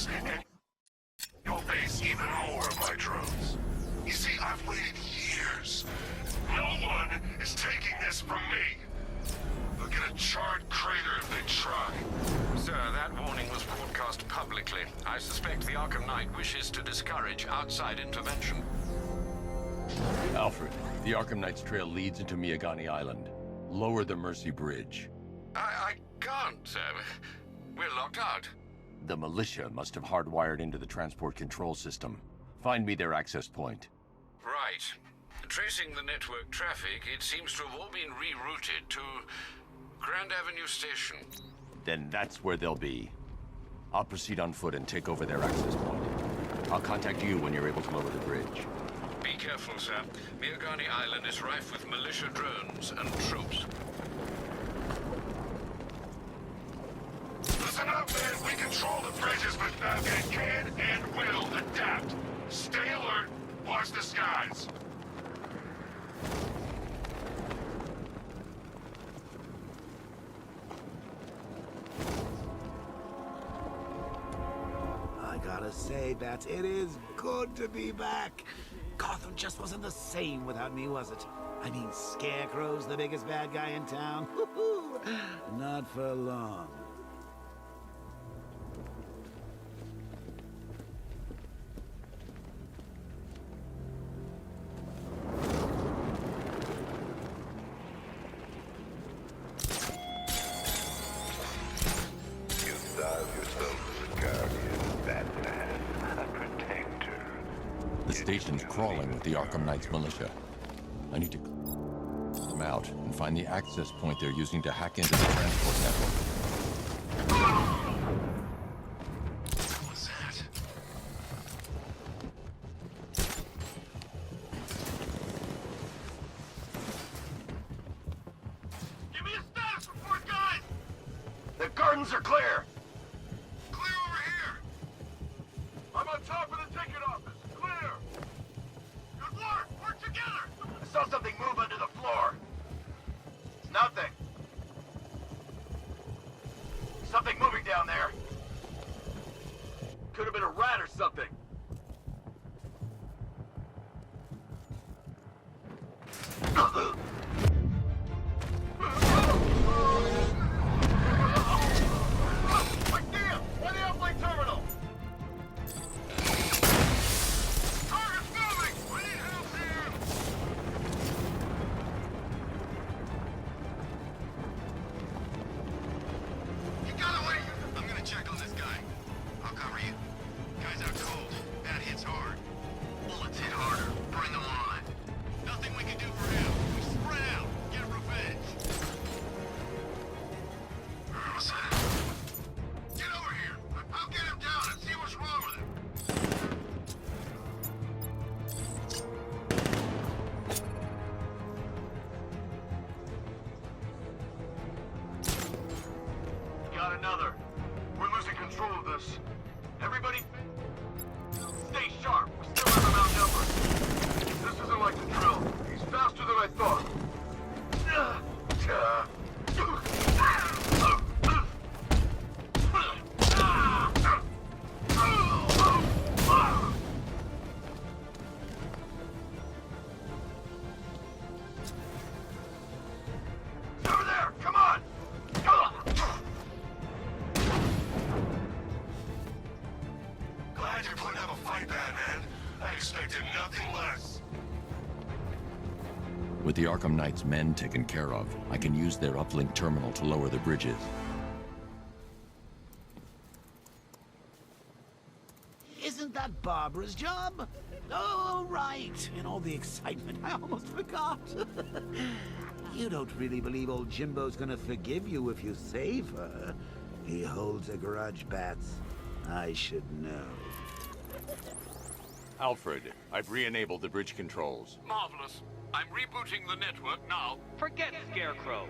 drones, and you'll face even more of my drones. You see, I've waited years. No one is taking this from me. They'll get a charred crater if they try. Sir, that warning was broadcast publicly. I suspect the Arkham Knight wishes to discourage outside intervention. Alfred, the Arkham Knight's trail leads into Miagani Island. Lower the Mercy Bridge. I can't, sir. We're locked out. The militia must have hardwired into the transport control system. Find me their access point. Right. Tracing the network traffic, it seems to have all been rerouted to Grand Avenue Station. Then that's where they'll be. I'll proceed on foot and take over their access point. I'll contact you when you're able to lower the bridge. Be careful, sir. Miagani Island is rife with militia drones and troops. Listen up, man. We control the bridges, but Falcon can and will adapt. Stay alert. Watch the skies. I gotta say, Bats, it is good to be back. Gotham just wasn't the same without me, was it? I mean, Scarecrow's the biggest bad guy in town. Not for long. The station's crawling with the Arkham Knight's militia. I need to clear them out and find the access point they're using to hack into the transport network. What was that? Give me a status report, guys! The gardens are clear! Clear over here! I'm on top of the ticket office. Clear! Good work! Work together! I saw something move under the floor. It's nothing. Something moving down there. Could have been a rat or something. McNeil! Why the uplink terminal? Target's moving! We need help here! You got away! I'm gonna check on this guy. I'll cover you. Guy's out cold. That hits hard. Bullets hit harder. Bring them on. Nothing we can do for him. We spread out. Get revenge. What's that? Get over here. I'll get him down and see what's wrong with him. Got another. We're losing control of this. Everybody, stay sharp. We still have him outnumbered. This isn't like the drill. He's faster than I thought. Over there! Come on! Glad you're putting up a fight, Batman. I expected nothing less. With the Arkham Knight's men taken care of, I can use their uplink terminal to lower the bridges. Isn't that Barbara's job? Oh, right. In all the excitement, I almost forgot. You don't really believe old Jimbo's gonna forgive you if you save her. He holds a grudge, Bats. I should know. Alfred, I've re-enabled the bridge controls. Marvelous. I'm rebooting the network now. Forget Scarecrow.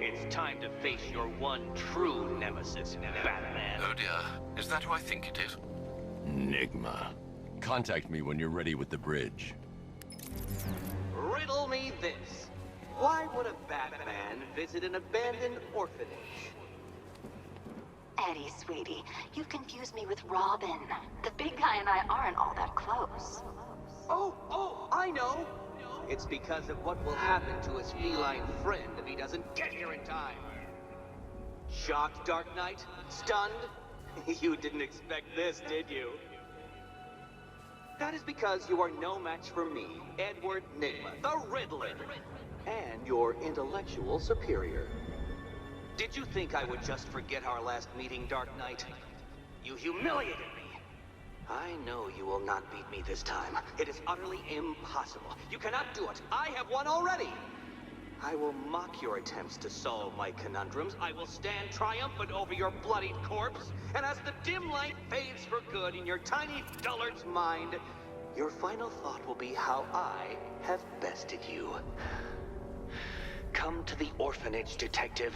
It's time to face your one true nemesis, Batman. Oh dear. Is that who I think it is? Enigma. Contact me when you're ready with the bridge. Riddle me this. Why would a Batman visit an abandoned orphanage? Eddie, sweetie. You've confused me with Robin. The big guy and I aren't all that close. Oh, I know! It's because of what will happen to his feline friend if he doesn't get here in time. Shocked, Dark Knight? Stunned? You didn't expect this, did you? That is because you are no match for me, Edward Nygma, the Riddler, and your intellectual superior. Did you think I would just forget our last meeting, Dark Knight? You humiliated me. I know you will not beat me this time. It is utterly impossible. You cannot do it. I have won already. I will mock your attempts to solve my conundrums. I will stand triumphant over your bloodied corpse. And as the dim light fades for good in your tiny dullard's mind, your final thought will be how I have bested you. Come to the orphanage, detective,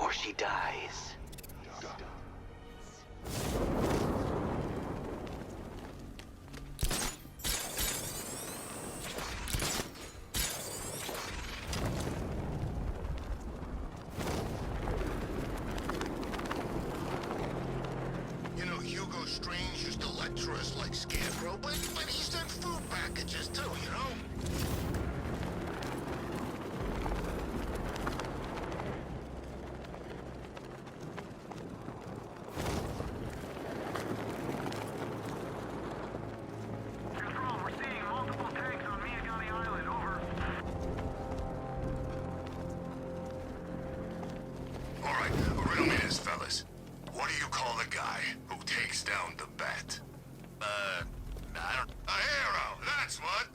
or she dies. You know, Hugo Strange used to lecture us like Scarecrow, but he sent food packages too, you know? All right, riddle me this, fellas. What do you call the guy who takes down the bat? I don't... A hero, that's what!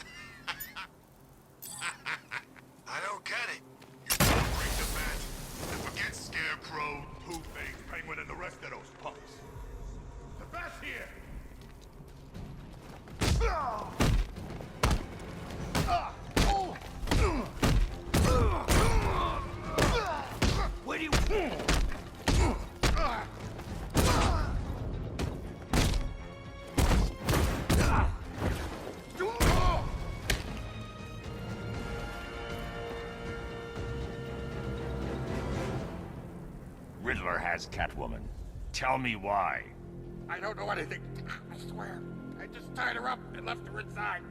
I don't get it. You don't bring the bat, and forget Scarecrow, Two-Face, Penguin, and the rest of those punks. The bat's here! Where do you... Riddler has Catwoman. Tell me why. I don't know anything. I swear. I just tied her up and left her inside.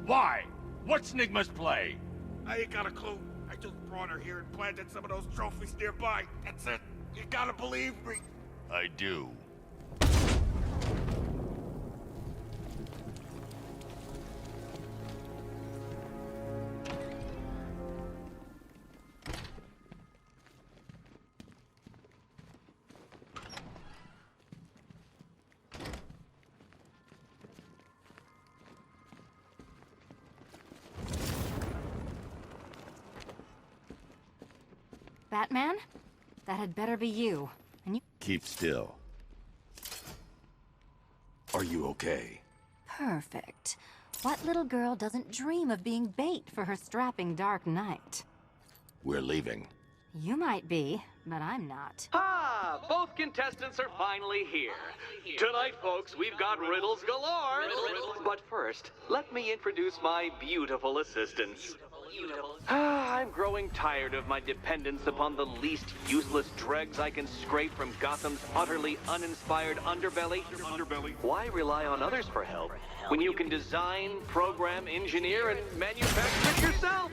Why? What's Nygma's play? I ain't got a clue. I just brought her here and planted some of those trophies nearby. That's it. You gotta believe me. I do. Batman? That had better be you. And you... Keep still. Are you okay? Perfect. What little girl doesn't dream of being bait for her strapping Dark Knight? We're leaving. You might be, but I'm not. Ah, both contestants are finally here. Tonight, folks, we've got riddles galore. But first, let me introduce my beautiful assistants. I'm growing tired of my dependence upon the least useless dregs I can scrape from Gotham's utterly uninspired underbelly. Why rely on others for help when you can design, program, engineer, and manufacture it yourself?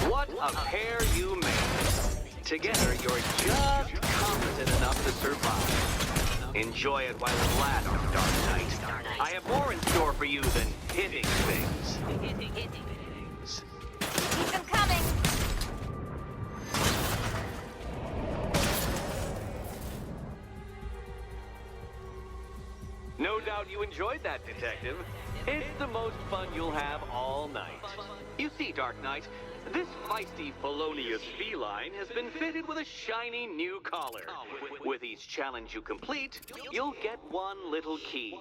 What a pair you make. Together, you're just competent enough to survive. Enjoy it while it lasts, Dark Knight. I have more in store for you than hitting things. Keep them coming! No doubt you enjoyed that, Detective. It's the most fun you'll have all night. You see, Dark Knight, this feisty, felonious feline has been fitted with a shiny new collar. With each challenge you complete, you'll get one little key.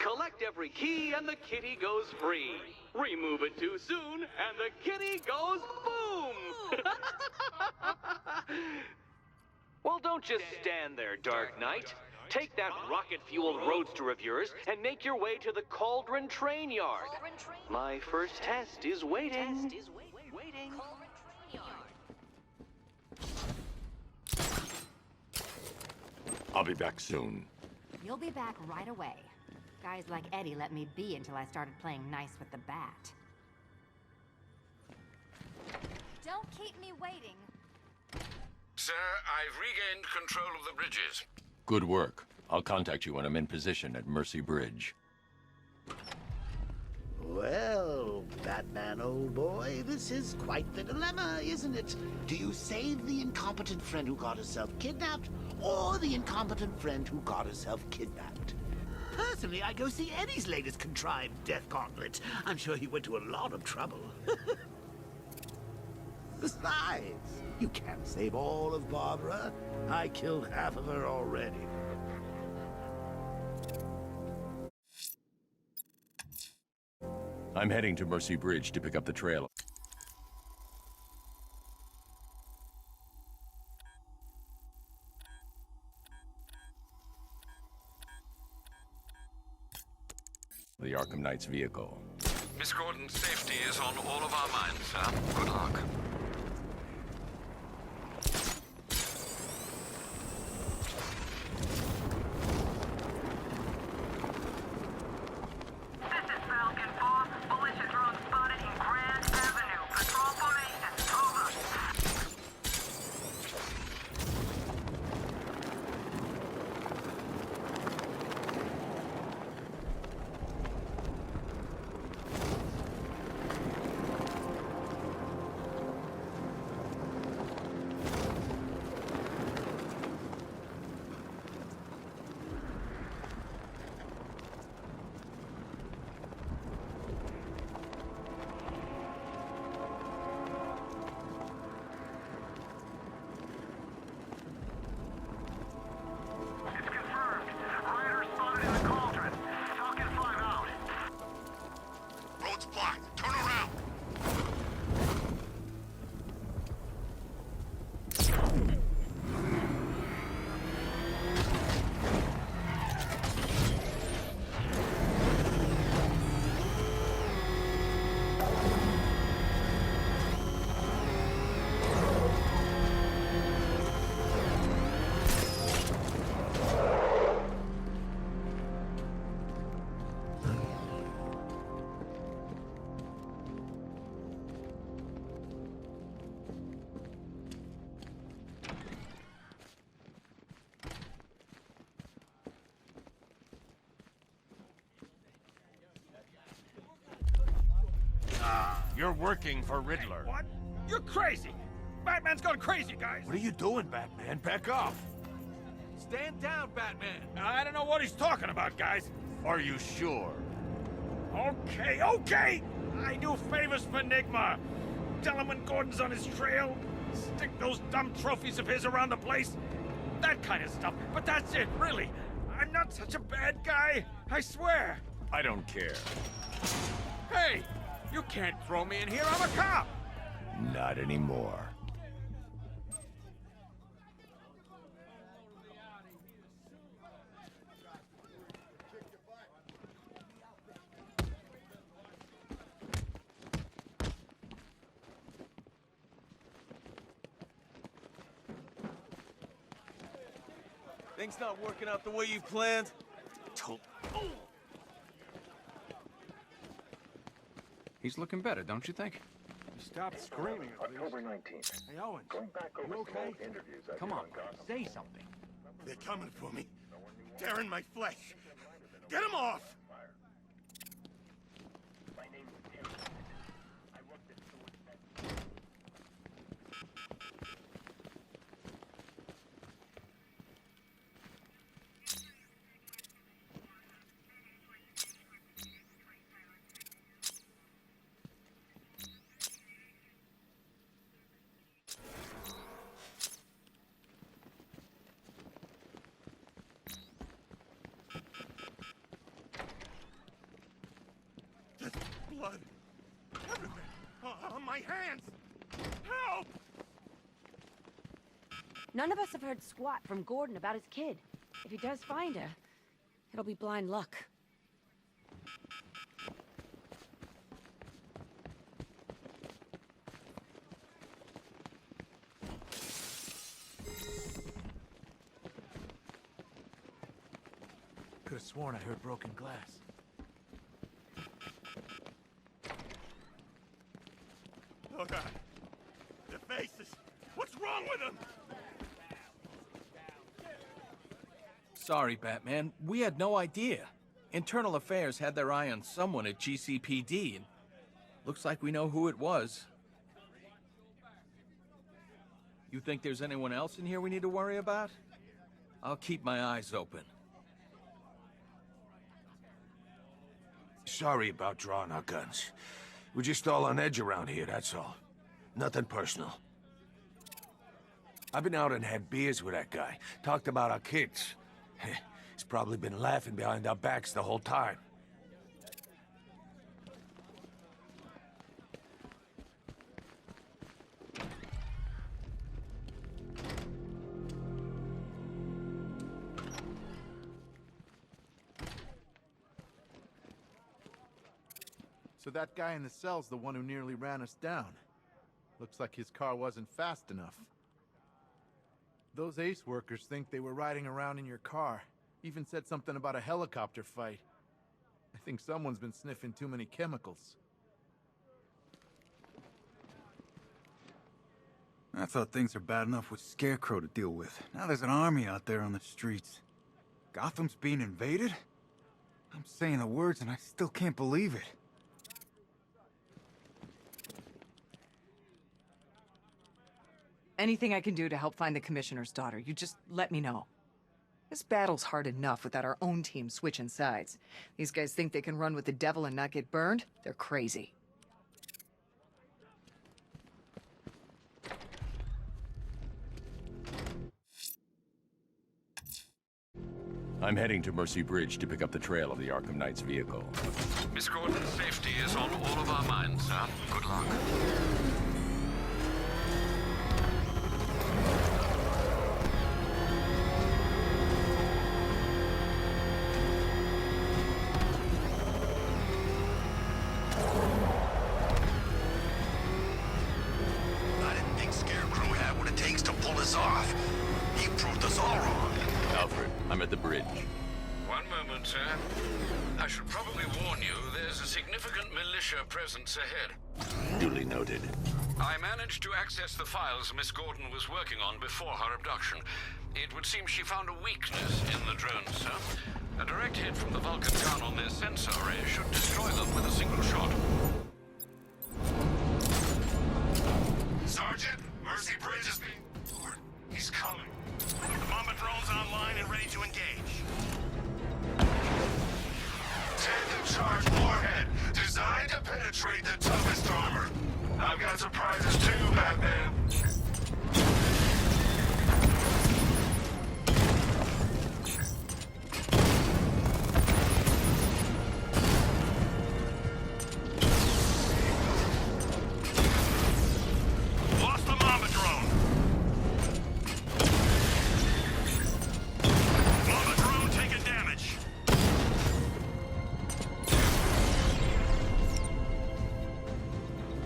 Collect every key and the kitty goes free. Remove it too soon and the kitty goes boom! Well, don't just stand there, Dark Knight. Take that rocket-fueled roadster of yours and make your way to the Cauldron Train Yard. My first test is waiting. I'll be back soon. You'll be back right away. Guys like Eddie let me be until I started playing nice with the bat. Don't keep me waiting. Sir, I've regained control of the bridges. Good work. I'll contact you when I'm in position at Mercy Bridge. Well, Batman, old boy, this is quite the dilemma, isn't it? Do you save the incompetent friend who got herself kidnapped, or the incompetent friend who got herself kidnapped? Personally, I go see Eddie's latest contrived death gauntlet. I'm sure he went to a lot of trouble. Besides, you can't save all of Barbara. I killed half of her already. I'm heading to Mercy Bridge to pick up the trail. The Arkham Knight's vehicle. Miss Gordon's safety is on all of our minds, sir. Good luck. You're working for Riddler. What? You're crazy! Batman's gone crazy, guys! What are you doing, Batman? Back off! Stand down, Batman! I don't know what he's talking about, guys. Are you sure? Okay! I do favors for Enigma. Tell him when Gordon's on his trail. Stick those dumb trophies of his around the place. That kind of stuff. But that's it, really. I'm not such a bad guy. I swear. I don't care. Hey! You can't throw me in here. I'm a cop! Not anymore. Things not working out the way you planned? He's looking better, don't you think? Stop screaming. October 19th. Hey, Owens. Going back over You some okay? old interviews I Come did on, Gotham. say something. They're coming for me. Tearing my flesh. Get them off! My name is Tim. I worked at Sword. There's blood. Everywhere. On my hands. Help! None of us have heard squat from Gordon about his kid. If he does find her, it'll be blind luck. Could have sworn I heard broken glass. Oh, God. Their faces. What's wrong with them? Sorry, Batman. We had no idea. Internal Affairs had their eye on someone at GCPD, and looks like we know who it was. You think there's anyone else in here we need to worry about? I'll keep my eyes open. Sorry about drawing our guns. We're just all on edge around here, that's all. Nothing personal. I've been out and had beers with that guy. Talked about our kids. He's probably been laughing behind our backs the whole time. So that guy in the cell's the one who nearly ran us down. Looks like his car wasn't fast enough. Those ACE workers think they were riding around in your car. Even said something about a helicopter fight. I think someone's been sniffing too many chemicals. I thought things are bad enough with Scarecrow to deal with. Now there's an army out there on the streets. Gotham's being invaded? I'm saying the words and I still can't believe it. Anything I can do to help find the Commissioner's daughter, you just let me know. This battle's hard enough without our own team switching sides. These guys think they can run with the devil and not get burned? They're crazy. I'm heading to Mercy Bridge to pick up the trail of the Arkham Knight's vehicle. Miss Gordon's safety is on all of our minds, sir. Good luck. I didn't think Scarecrow had what it takes to pull us off. He proved us all wrong. Alfred, I'm at the bridge. One moment, sir. I should probably warn you, there's a significant militia presence ahead. Duly noted. I managed to access the files Miss Gordon was working on before her abduction. It would seem she found a weakness in the drones, sir. A direct hit from the Vulcan gun on their sensor array should destroy them with a single shot. Sergeant, Mercy Bridge is being bored. He's coming. The bomber drone's online and ready to engage. Tandem charge warhead, designed to penetrate the toughest armor. I've got surprises too, Batman. Lost the bomber drone. Bomber drone taking damage.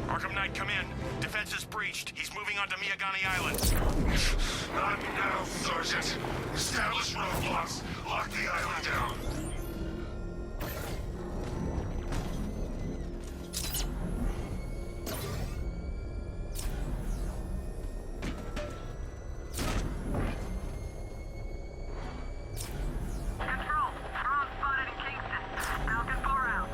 Arkham Knight, come in. Defense is breached. He's moving onto Miyagani Island. Not now, Sergeant. Establish roadblocks. Lock the island down. Control. Drone spotted in Kingston. Falcon 4 out.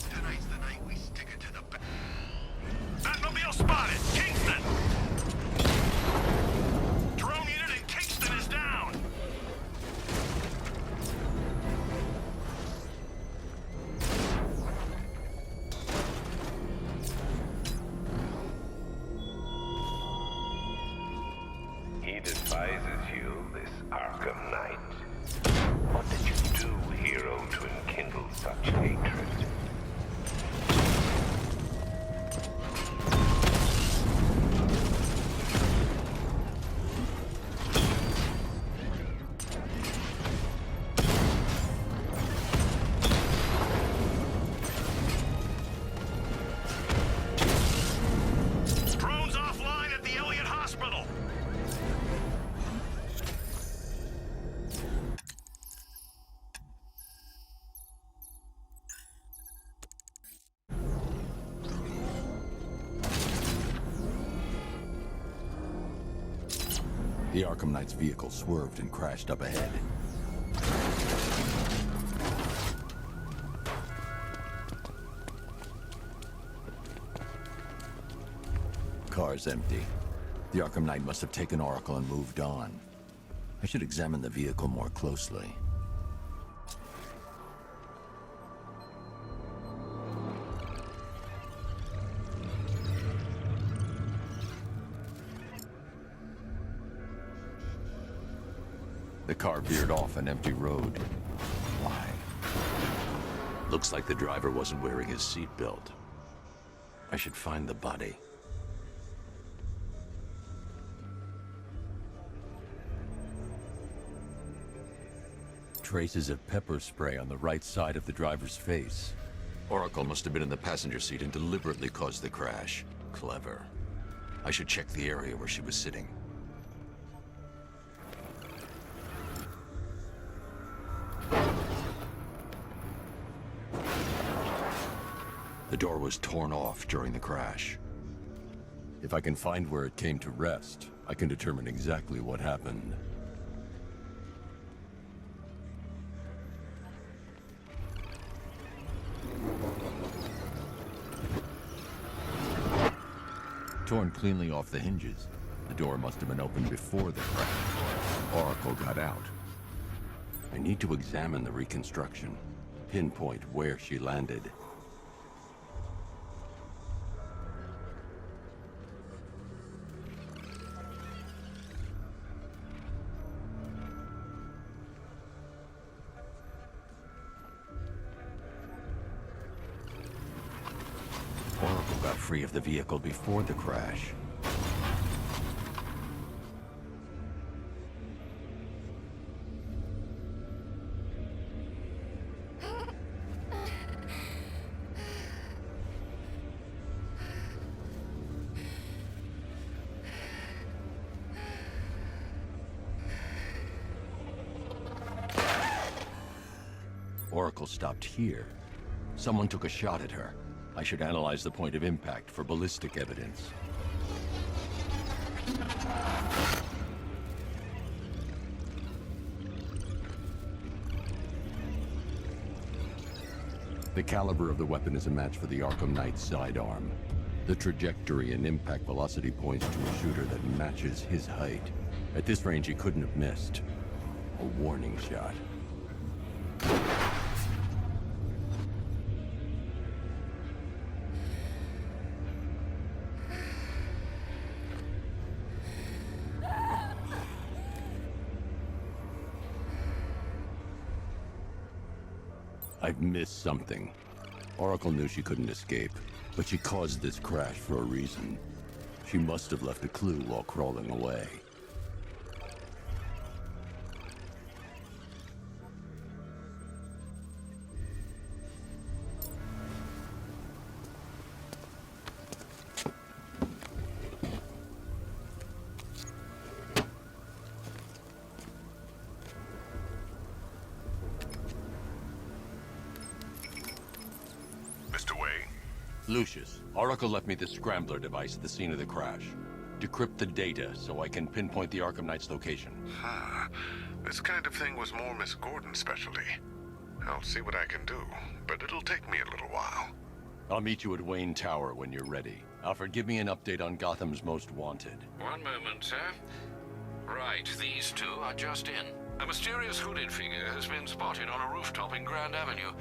Tonight's the night we stick it to the back. Batmobile spotted. Kingston. Drone unit in Kingston is down. The Arkham Knight's vehicle swerved and crashed up ahead. Car's empty. The Arkham Knight must have taken Oracle and moved on. I should examine the vehicle more closely. The car veered off an empty road. Why? Looks like the driver wasn't wearing his seatbelt. I should find the body. Traces of pepper spray on the right side of the driver's face. Oracle must have been in the passenger seat and deliberately caused the crash. Clever. I should check the area where she was sitting. The door was torn off during the crash. If I can find where it came to rest, I can determine exactly what happened. Torn cleanly off the hinges. The door must have been opened before the crash. Oracle got out. I need to examine the reconstruction, pinpoint where she landed. Oracle got free of the vehicle before the crash. Oracle stopped here. Someone took a shot at her. I should analyze the point of impact for ballistic evidence. The caliber of the weapon is a match for the Arkham Knight's sidearm. The trajectory and impact velocity points to a shooter that matches his height. At this range, he couldn't have missed. A warning shot. I've missed something. Oracle knew she couldn't escape, but she caused this crash for a reason. She must have left a clue while crawling away. Lucius, Oracle left me the scrambler device at the scene of the crash. Decrypt the data so I can pinpoint the Arkham Knight's location. This kind of thing was more Miss Gordon's specialty. I'll see what I can do, but it'll take me a little while. I'll meet you at Wayne Tower when you're ready. Alfred, give me an update on Gotham's Most Wanted. One moment, sir. Right, these two are just in. A mysterious hooded figure has been spotted on a rooftop in Grand Avenue.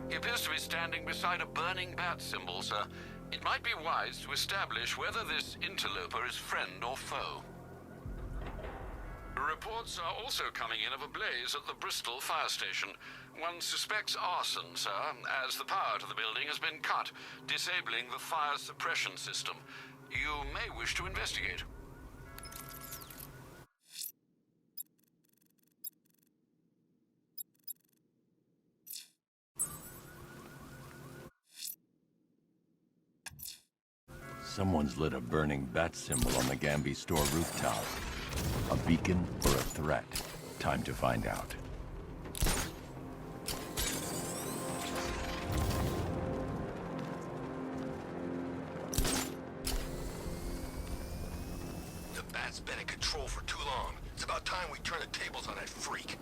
He appears to be standing beside a burning bat symbol, sir. It might be wise to establish whether this interloper is friend or foe. Reports are also coming in of a blaze at the Bristol fire station. One suspects arson, sir, as the power to the building has been cut, disabling the fire suppression system. You may wish to investigate. Someone's lit a burning bat symbol on the Gamby store rooftop. A beacon or a threat? Time to find out. The bat's been in control for too long. It's about time we turn the tables on that freak.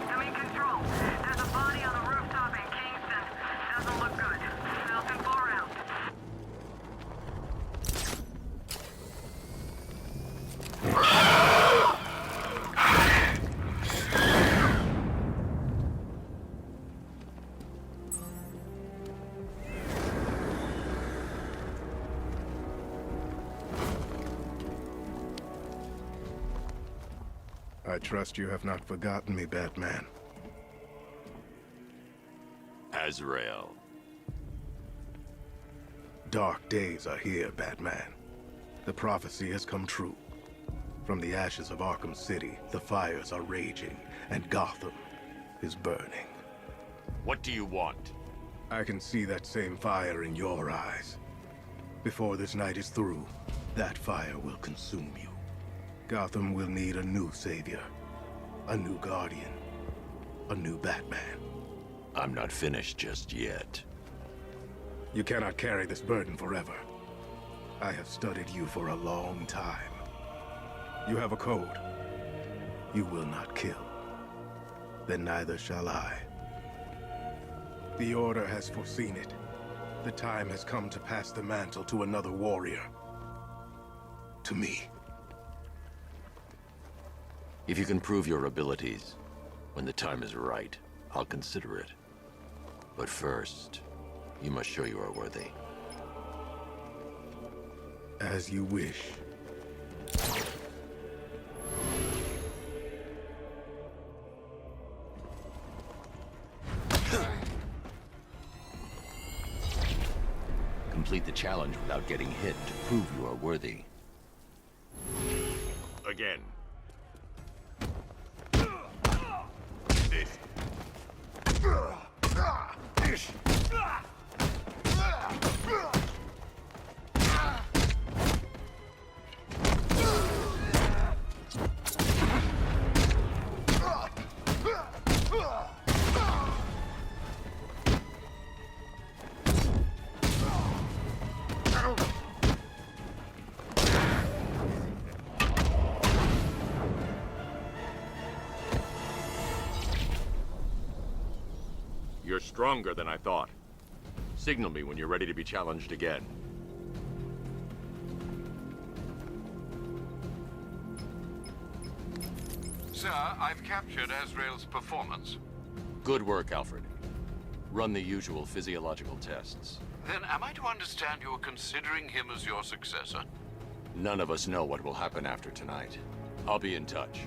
Coming control. There's a body on the rooftop in Kingston. Doesn't look good. Falcon 4 out. I trust you have not forgotten me, Batman. Azrael. Dark days are here, Batman. The prophecy has come true. From the ashes of Arkham City, the fires are raging, and Gotham is burning. What do you want? I can see that same fire in your eyes. Before this night is through, that fire will consume you. Gotham will need a new savior, a new guardian, a new Batman. I'm not finished just yet. You cannot carry this burden forever. I have studied you for a long time. You have a code. You will not kill. Then neither shall I. The Order has foreseen it. The time has come to pass the mantle to another warrior. To me. If you can prove your abilities, when the time is right, I'll consider it. But first, you must show you are worthy. As you wish. Complete the challenge without getting hit to prove you are worthy. Again. You're stronger than I thought. Signal me when you're ready to be challenged again. Sir, I've captured Azrael's performance. Good work, Alfred. Run the usual physiological tests. Then am I to understand you're considering him as your successor? None of us know what will happen after tonight. I'll be in touch.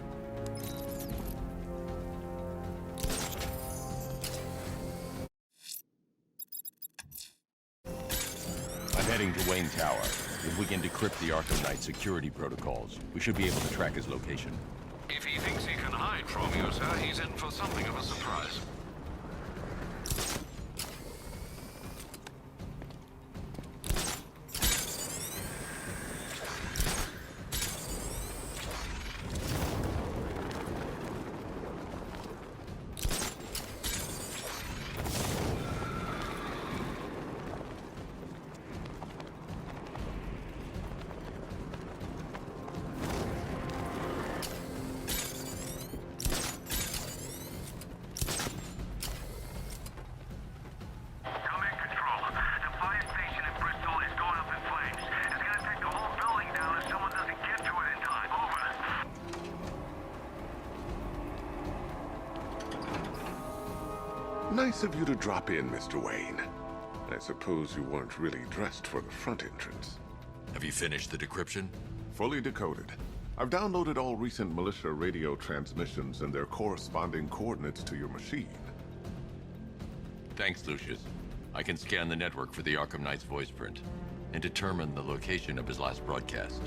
I'm heading to Wayne Tower. If we can decrypt the Arkham Knight security protocols, we should be able to track his location. If he thinks he can hide from you, sir, he's in for something of a surprise. Nice of you to drop in, Mr. Wayne. I suppose you weren't really dressed for the front entrance. Have you finished the decryption? Fully decoded. I've downloaded all recent militia radio transmissions and their corresponding coordinates to your machine. Thanks, Lucius. I can scan the network for the Arkham Knight's voice print and determine the location of his last broadcast.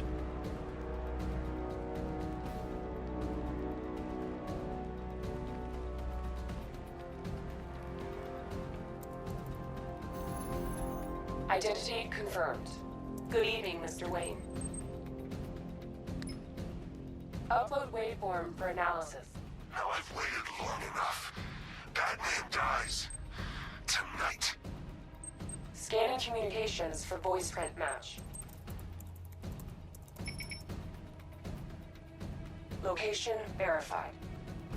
Identity confirmed. Good evening, Mr. Wayne. Upload waveform for analysis. Now I've waited long enough. Batman dies. Tonight. Scanning communications for voice print match. Location verified.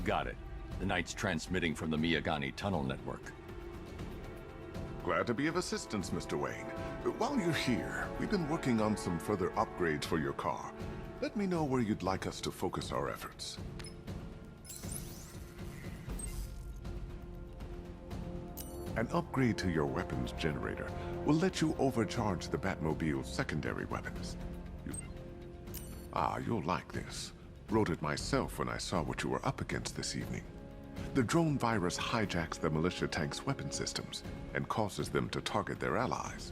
Got it. The Knight's transmitting from the Miyagani tunnel network. Glad to be of assistance, Mr. Wayne. While you're here, we've been working on some further upgrades for your car. Let me know where you'd like us to focus our efforts. An upgrade to your weapons generator will let you overcharge the Batmobile's secondary weapons. You'll like this. Wrote it myself when I saw what you were up against this evening. The drone virus hijacks the militia tank's weapon systems and causes them to target their allies.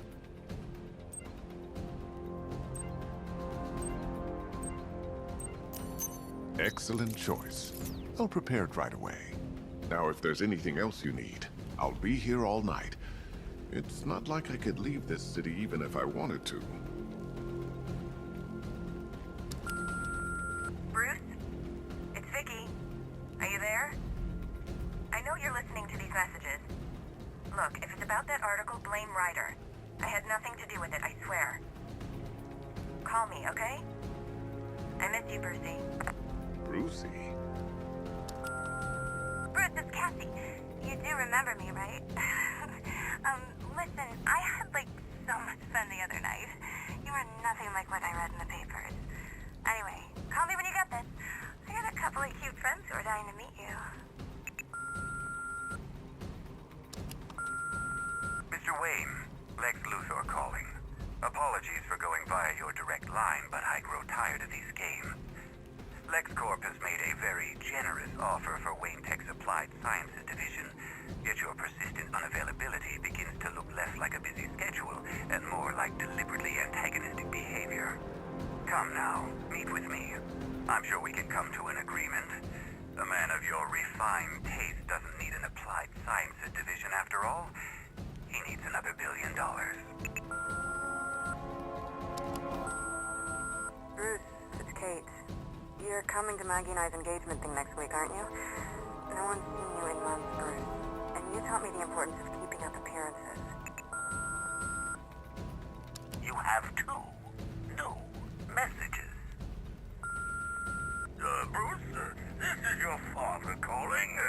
Excellent choice. I'll prepare it right away. Now, if there's anything else you need, I'll be here all night. It's not like I could leave this city even if I wanted to. Bruce? It's Vicky. Are you there? I know you're listening to these messages. Look, if it's about that article, blame Ryder. I had nothing to do with it, I swear. Call me, okay? I miss you, Brucey. Brucey? Bruce, it's Cassie. You do remember me, right? Listen, I had, so much fun the other night. You are nothing like what I read in the papers. Anyway, call me when you get this. I got a couple of cute friends who are dying to meet you. Mr. Wayne, Lex Luthor calling. Apologies for going via your direct line, but I grow tired of these games. LexCorp has made a very generous offer for Wayne Tech's Applied Sciences division, yet your persistent unavailability begins to look less like a busy schedule and more like deliberately antagonistic behavior. Come now, meet with me. I'm sure we can come to an agreement. A man of your refined taste doesn't need an Applied Sciences division after all. He needs another $1 billion. Bruce, it's Kate. You're coming to Maggie and I's engagement thing next week, aren't you? No one's seen you in months, Bruce. And you taught me the importance of keeping up appearances. You have two new messages. Bruce, this is your father calling.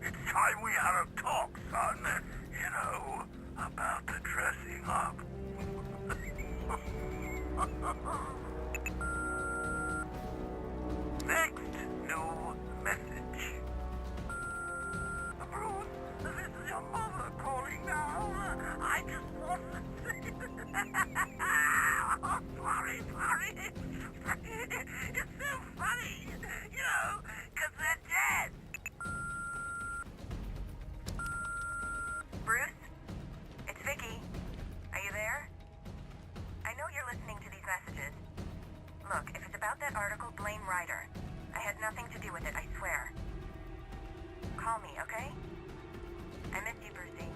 It's time we had a talk, son. You know, about the dressing up. Next new message. Bruce, this is your mother calling now. I just want to say... Oh, sorry. It's so funny, you know, because they're dead. Bruce? It's Vicky. Are you there? I know you're listening to these messages. Look, if it's about that article, blame Ryder. I had nothing to do with it, I swear. Call me, okay? I miss you, Brucey.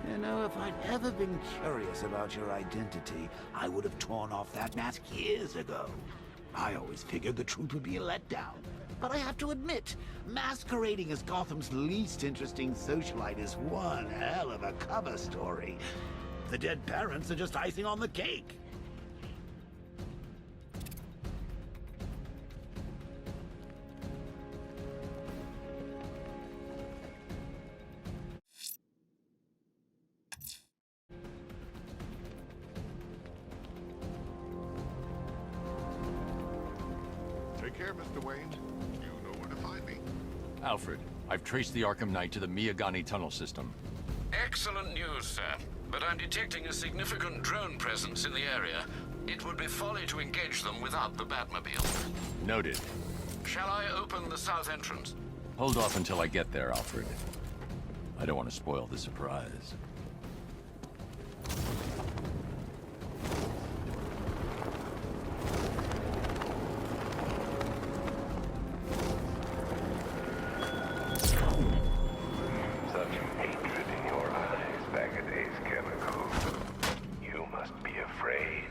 You know, if I'd ever been curious about your identity, I would have torn off that mask years ago. I always figured the truth would be a letdown. But I have to admit, masquerading as Gotham's least interesting socialite is one hell of a cover story. The dead parents are just icing on the cake. Take care, Mr. Wayne. You know where to find me. Alfred, I've traced the Arkham Knight to the Miyagani tunnel system. Excellent news, sir. But I'm detecting a significant drone presence in the area. It would be folly to engage them without the Batmobile. Noted. Shall I open the south entrance? Hold off until I get there, Alfred. I don't want to spoil the surprise. Such hatred in your eyes, Bagadae's chemical. You must be afraid.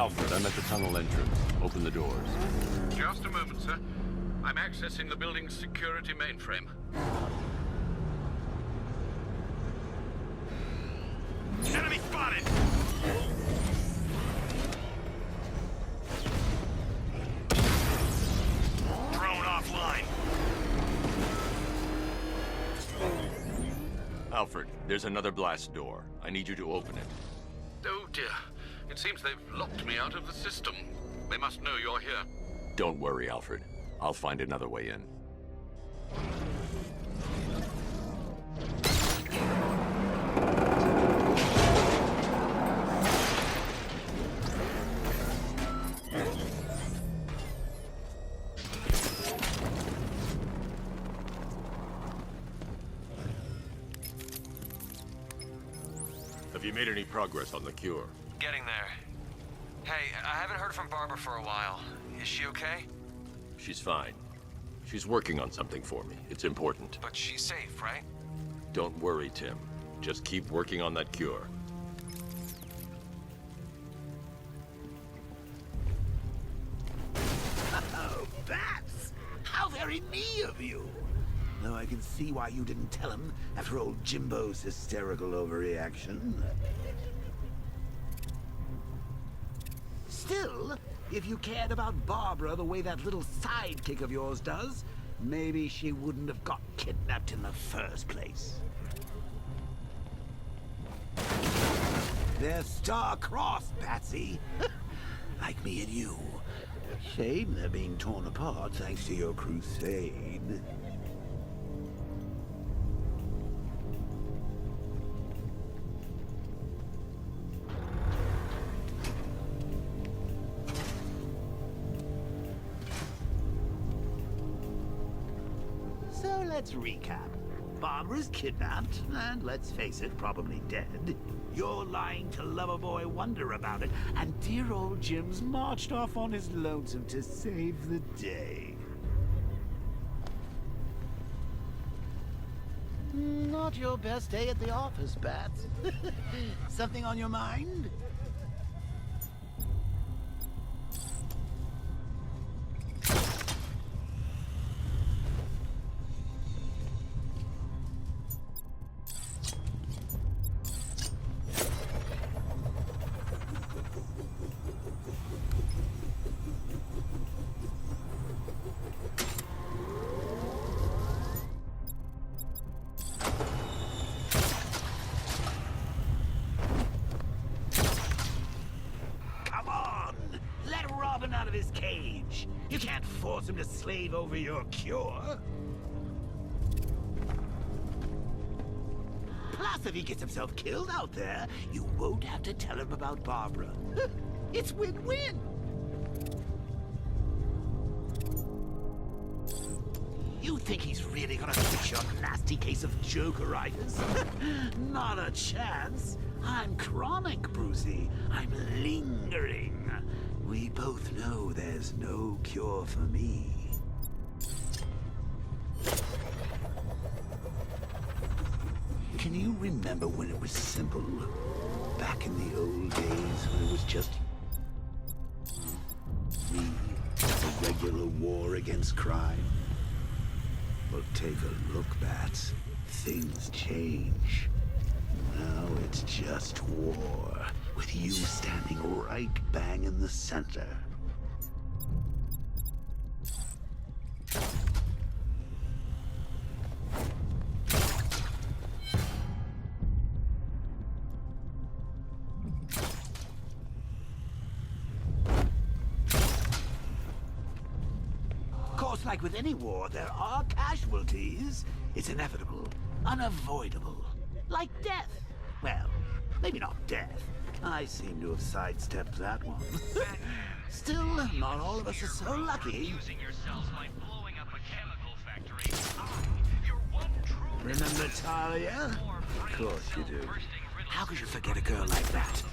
Alfred, I'm at the tunnel entrance. Open the doors. Just a moment, sir. I'm accessing the building's security mainframe. Enemy spotted! Drone offline. Alfred, there's another blast door. I need you to open it. Oh dear. It seems they've locked me out of the system. They must know you're here. Don't worry, Alfred. I'll find another way in. Have you made any progress on the cure? Getting there. Hey, I haven't heard from Barbara for a while. Is she okay? She's fine. She's working on something for me. It's important. But she's safe, right? Don't worry, Tim. Just keep working on that cure. Oh, Bats! How very me of you! Though I can see why you didn't tell him after old Jimbo's hysterical overreaction. Still, if you cared about Barbara the way that little sidekick of yours does, maybe she wouldn't have got kidnapped in the first place. They're star-crossed, Patsy. Like me and you. Shame they're being torn apart thanks to your crusade. So let's recap. Barbara's kidnapped, and let's face it, probably dead. You're lying to Loverboy Wonder about it, and dear old Jim's marched off on his lonesome to save the day. Not your best day at the office, Bats. Something on your mind? Out of his cage. You can't force him to slave over your cure. Plus, if he gets himself killed out there, you won't have to tell him about Barbara. It's win-win. You think he's really gonna fix your nasty case of jokeritis? Not a chance. I'm chronic, Brucey. I'm lingering. We both know there's no cure for me. Can you remember when it was simple? Back in the old days when it was just me, a regular war against crime? Well, take a look, Bats. Things change. Now it's just war, with you standing right bang in the center. Of course, like with any war, there are casualties. It's inevitable, unavoidable, like death. Well, maybe not death. I seem to have sidestepped that one. Still, not all of us are so lucky. Remember Talia? Of course you do. How could you forget a girl like that?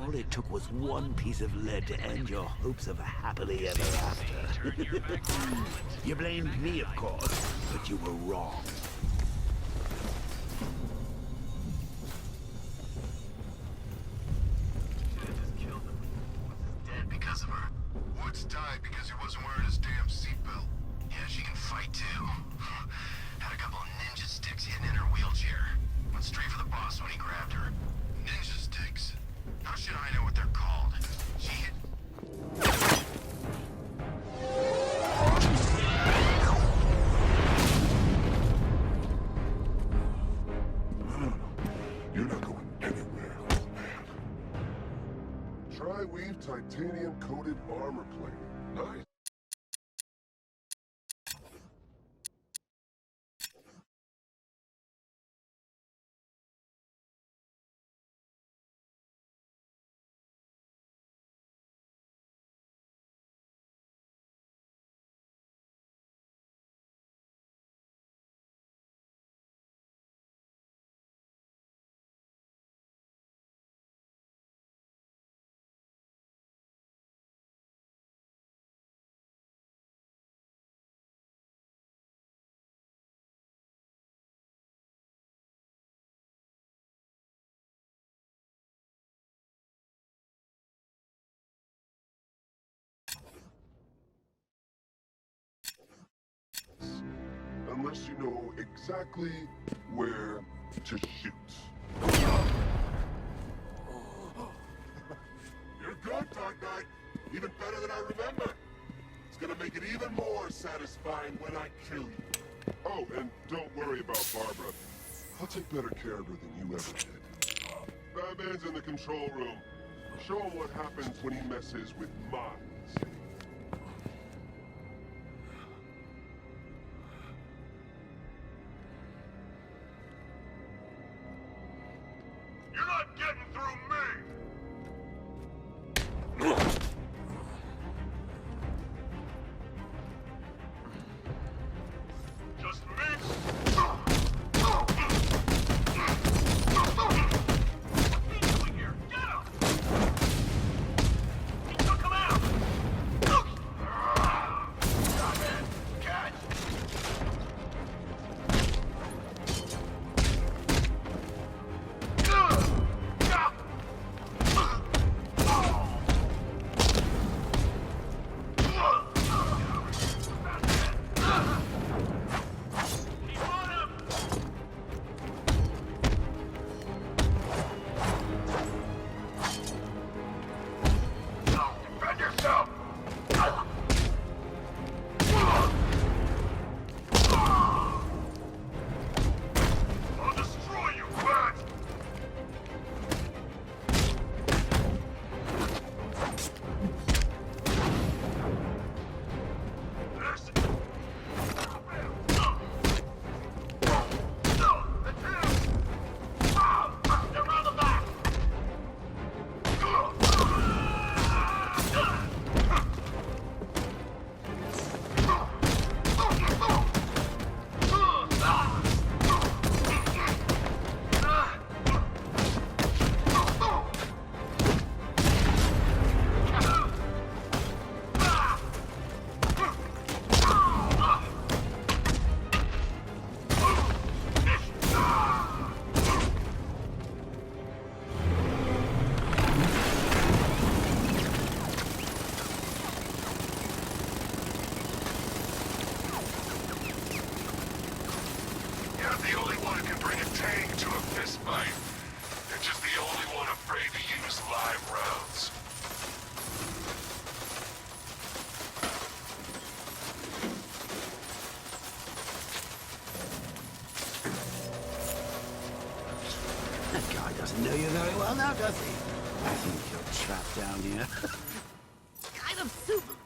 All it took was one piece of lead to end your hopes of a happily ever after. You blamed me, of course, but you were wrong. titanium-coated armor plate. Nice. Unless you know exactly where to shoot. You're good, Dark Knight. Even better than I remember. It's gonna make it even more satisfying when I kill you. Oh, and don't worry about Barbara. I'll take better care of her than you ever did. Batman's in the control room. Show him what happens when he messes with minds. You're not getting through me! Just me? What's he doing here? Get him! He took him out! Stop it! Catch! Defend yourself! I'll destroy you, bat! There's... That's him! They're around the back! You're the only one who can bring a tank to a fistfight. You're just the only one afraid to use live rounds. That guy doesn't know you very well now, does he? I think you're trapped down here. Kind of super.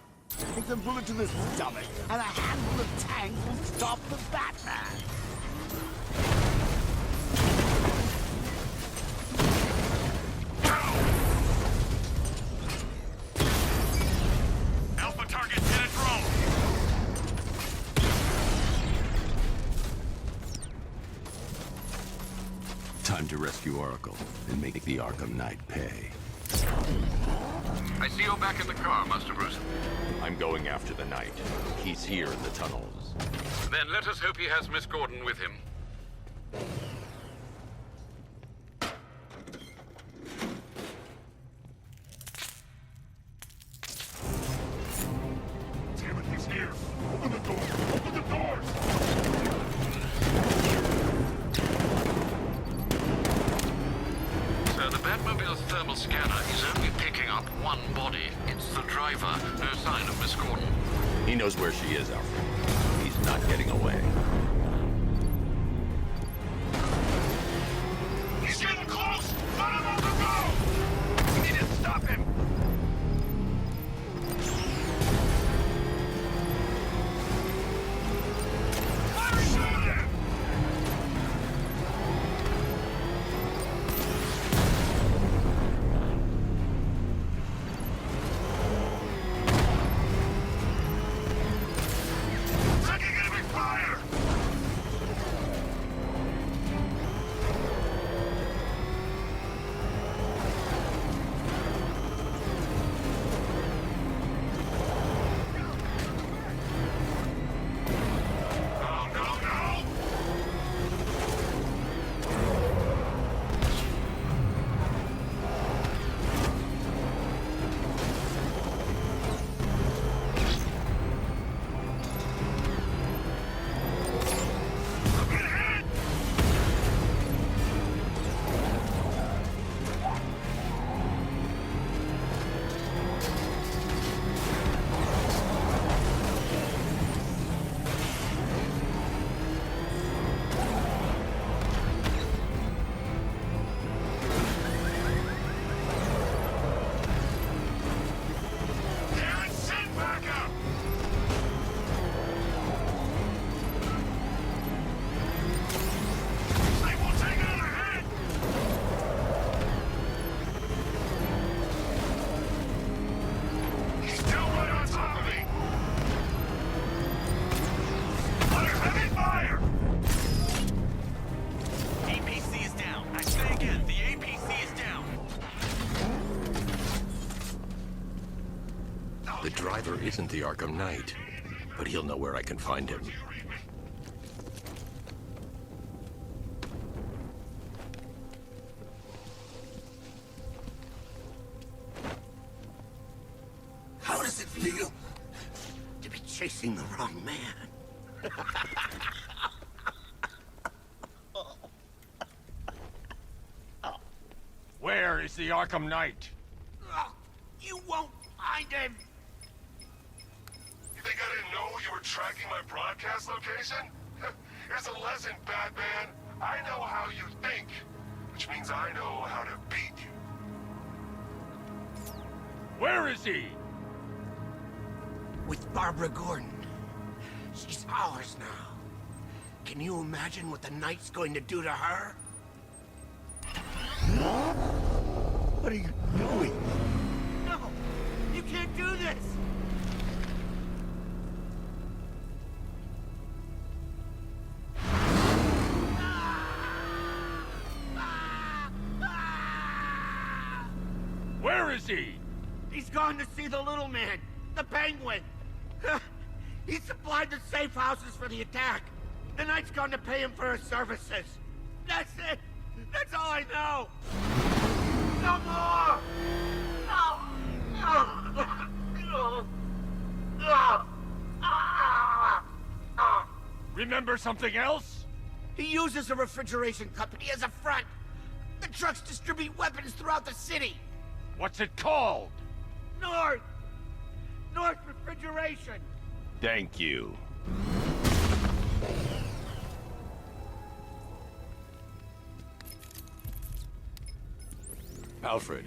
Take a bullet to the stomach, and a handful of tanks will stop the Batman. Alpha target hit a drone! Time to rescue Oracle and make the Arkham Knight pay. I see you back in the car, Master Bruce. I'm going after the Knight. He's here in the tunnels. Then let us hope he has Miss Gordon with him. Damn it, he's here! Open the door! Open the doors! So the Batmobile's thermal scanner is only picking up one body. It's the driver. No sign of Miss Gordon. He knows where she is, Alfred. He's not getting away. He's getting close! Let him on the go! We need to stop him! driver isn't the Arkham Knight, but he'll know where I can find him. How does it feel to be chasing the wrong man? Where is the Arkham Knight? You won't find him! You think I didn't know you were tracking my broadcast location? Here's a lesson, Batman. I know how you think, which means I know how to beat you. Where is he? With Barbara Gordon. She's ours now. Can you imagine what the Knight's going to do to her? What are you doing? No! You can't do this! Where is he? He's gone to see the little man, the Penguin. He supplied the safe houses for the attack. The Knight's gone to pay him for his services. That's it. That's all I know. No more. Remember something else? He uses a refrigeration company as a front. The trucks distribute weapons throughout the city. What's it called? North Refrigeration. Thank you. Alfred,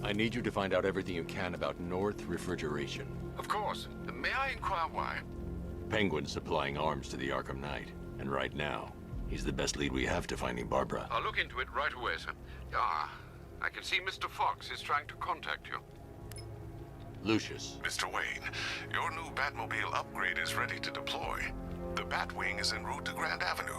I need you to find out everything you can about North Refrigeration. Of course. May I inquire why? Penguin's supplying arms to the Arkham Knight, and right now, he's the best lead we have to finding Barbara. I'll look into it right away, sir. Ah, I can see Mr. Fox is trying to contact you. Lucius. Mr. Wayne, your new Batmobile upgrade is ready to deploy. The Batwing is en route to Grand Avenue.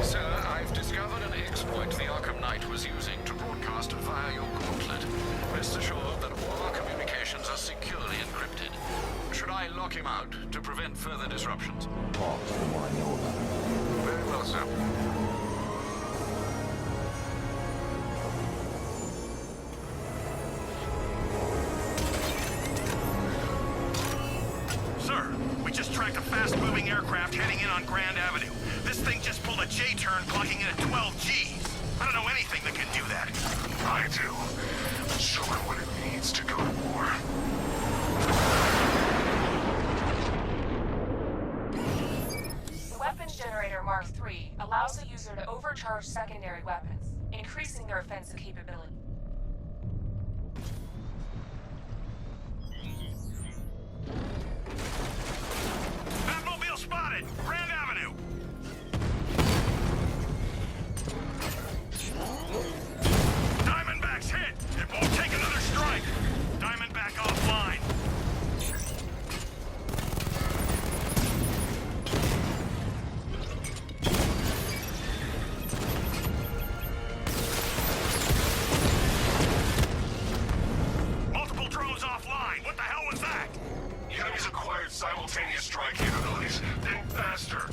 Sir, I've discovered an exploit the Arkham Knight was using to broadcast via your gauntlet. Rest assured that all our communications are securely encrypted. Should I lock him out to prevent further disruptions? Talks the more I know about him. Very well, sir. Sir, we just tracked a fast-moving aircraft heading in on Grand Avenue. This thing just pulled a J-turn, clocking in at 12 Gs. I don't know anything that can do that. I do. Show it what it needs to go to war. The Weapons Generator Mark III allows the user to overcharge secondary weapons, increasing their offensive capability. Batmobile spotted! Grand Avenue! Diamondback's hit! It won't take another strike! Diamondback offline! Multiple drones offline! What the hell was that? The enemy's acquired simultaneous strike capabilities. Think faster.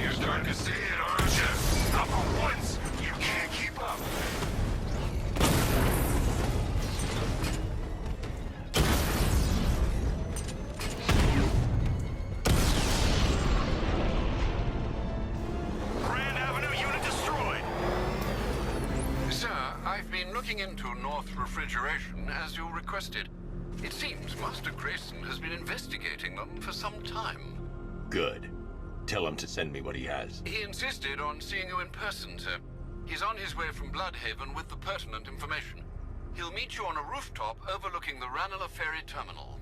You're starting to see it, aren't you? Not for once. You can't keep up. Grand Avenue unit destroyed! Sir, I've been looking into North Refrigeration as you requested. It seems Master Grayson has been investigating them for some time. Good. Tell him to send me what he has. He insisted on seeing you in person, sir. He's on his way from Bloodhaven with the pertinent information. He'll meet you on a rooftop overlooking the Ranelagh Ferry Terminal.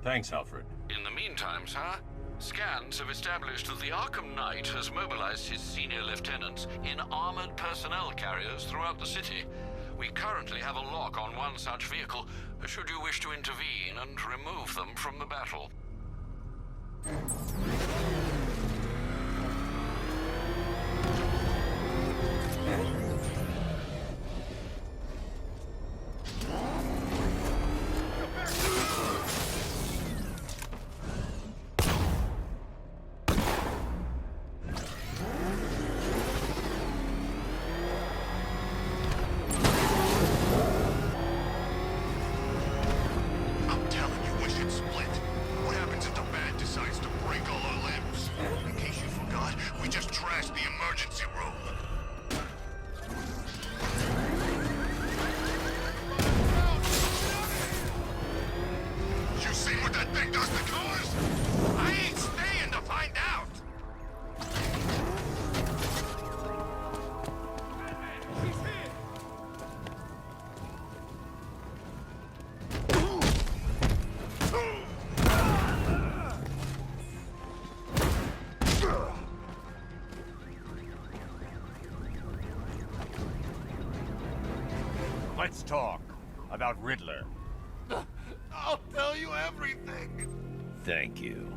Thanks, Alfred. In the meantime, sir, scans have established that the Arkham Knight has mobilized his senior lieutenants in armored personnel carriers throughout the city. We currently have a lock on one such vehicle, should you wish to intervene and remove them from the battle. I'm telling you, we should split. What happens if the Bat decides to break all our limbs? In case you forgot, we just trashed the emergency room. You seen what that thing does to cars? I ain't staying to find out! Let's talk about Riddler. I'll tell you everything! Thank you.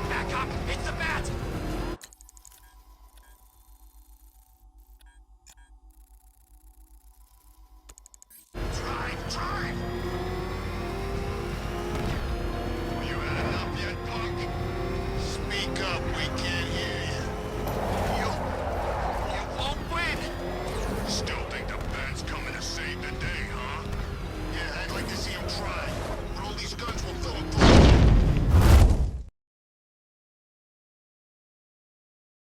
Back up! It's the Bat! Drive! You had enough yet, punk? Speak up, we can't